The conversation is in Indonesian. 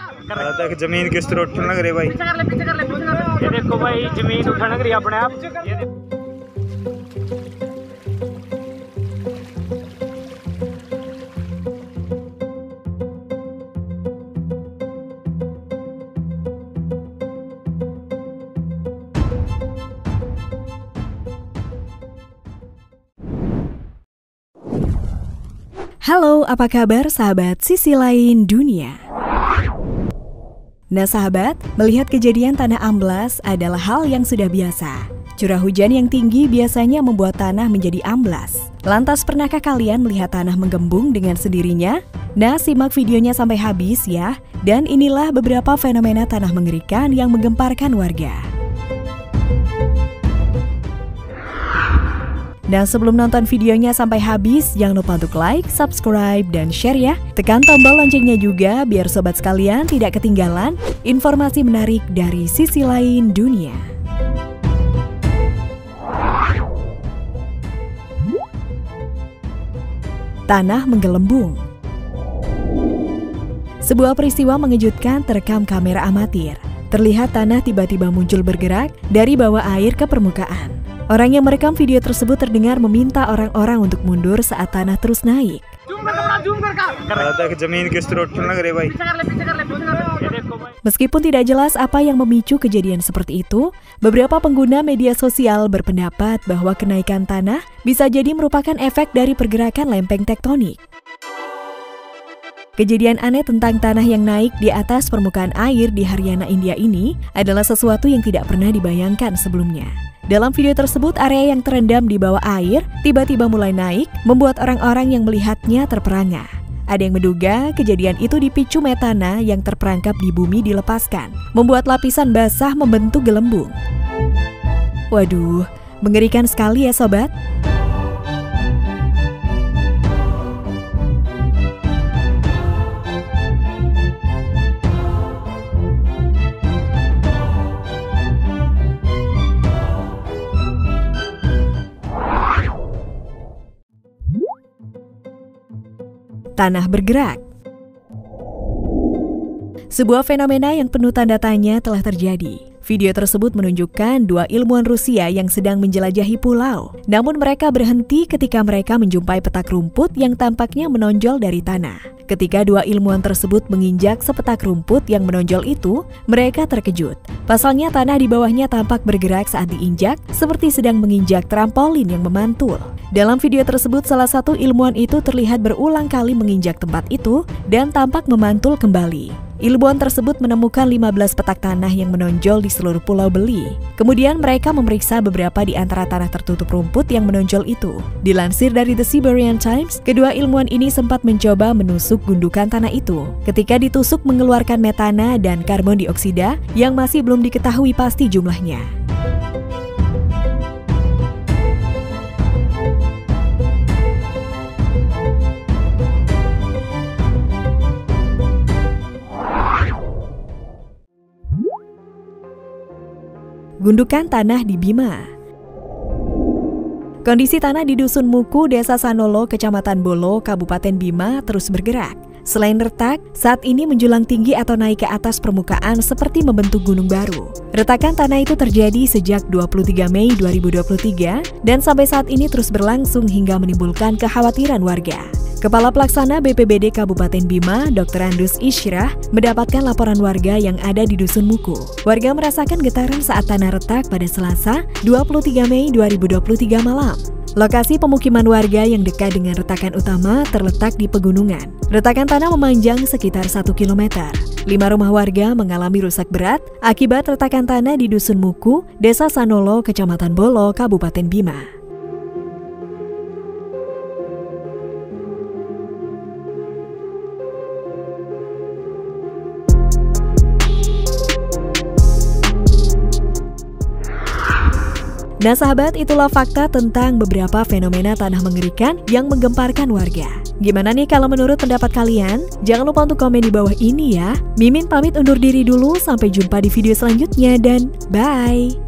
तक जमीन किस तरह उठने लग रही भाई। ये देखो भाई जमीन उठने लग रही अपने आप। Halo, apa kabar sahabat Sisi Lain Dunia? Nah sahabat, melihat kejadian tanah amblas adalah hal yang sudah biasa. Curah hujan yang tinggi biasanya membuat tanah menjadi amblas. Lantas pernahkah kalian melihat tanah menggembung dengan sendirinya? Nah, simak videonya sampai habis ya. Dan inilah beberapa fenomena tanah mengerikan yang menggemparkan warga. Dan sebelum nonton videonya sampai habis, jangan lupa untuk like, subscribe, dan share ya. Tekan tombol loncengnya juga biar sobat sekalian tidak ketinggalan informasi menarik dari Sisi Lain Dunia. Tanah menggelembung. Sebuah peristiwa mengejutkan terekam kamera amatir. Terlihat tanah tiba-tiba muncul bergerak dari bawah air ke permukaan. Orang yang merekam video tersebut terdengar meminta orang-orang untuk mundur saat tanah terus naik. Meskipun tidak jelas apa yang memicu kejadian seperti itu, beberapa pengguna media sosial berpendapat bahwa kenaikan tanah bisa jadi merupakan efek dari pergerakan lempeng tektonik. Kejadian aneh tentang tanah yang naik di atas permukaan air di Haryana, India ini adalah sesuatu yang tidak pernah dibayangkan sebelumnya. Dalam video tersebut, area yang terendam di bawah air tiba-tiba mulai naik, membuat orang-orang yang melihatnya terperangah. Ada yang menduga kejadian itu dipicu metana yang terperangkap di bumi dilepaskan, membuat lapisan basah membentuk gelembung. Waduh, mengerikan sekali ya sobat. Tanah bergerak. Sebuah fenomena yang penuh tanda tanya telah terjadi. Video tersebut menunjukkan dua ilmuwan Rusia yang sedang menjelajahi pulau. Namun mereka berhenti ketika mereka menjumpai petak rumput yang tampaknya menonjol dari tanah. Ketika dua ilmuwan tersebut menginjak sepetak rumput yang menonjol itu, mereka terkejut. Pasalnya tanah di bawahnya tampak bergerak saat diinjak, seperti sedang menginjak trampolin yang memantul. Dalam video tersebut, salah satu ilmuwan itu terlihat berulang kali menginjak tempat itu dan tampak memantul kembali. Ilmuwan tersebut menemukan 15 petak tanah yang menonjol di seluruh Pulau Beli. Kemudian mereka memeriksa beberapa di antara tanah tertutup rumput yang menonjol itu. Dilansir dari The Siberian Times, kedua ilmuwan ini sempat mencoba menusuk gundukan tanah itu. Ketika ditusuk mengeluarkan metana dan karbon dioksida yang masih belum diketahui pasti jumlahnya. Gundukan tanah di Bima. Kondisi tanah di Dusun Muku, Desa Sanolo, Kecamatan Bolo, Kabupaten Bima terus bergerak. Selain retak, saat ini menjulang tinggi atau naik ke atas permukaan seperti membentuk gunung baru. Retakan tanah itu terjadi sejak 23 Mei 2023 dan sampai saat ini terus berlangsung hingga menimbulkan kekhawatiran warga. Kepala Pelaksana BPBD Kabupaten Bima, Dr. Andus Isyrah, mendapatkan laporan warga yang ada di Dusun Muku. Warga merasakan getaran saat tanah retak pada Selasa, 23 Mei 2023 malam. Lokasi pemukiman warga yang dekat dengan retakan utama terletak di pegunungan. Retakan tanah memanjang sekitar 1 km. 5 rumah warga mengalami rusak berat akibat retakan tanah di Dusun Muku, Desa Sanolo, Kecamatan Bolo, Kabupaten Bima. Nah sahabat, itulah fakta tentang beberapa fenomena tanah mengerikan yang menggemparkan warga. Gimana nih kalau menurut pendapat kalian? Jangan lupa untuk komen di bawah ini ya. Mimin pamit undur diri dulu, sampai jumpa di video selanjutnya dan bye!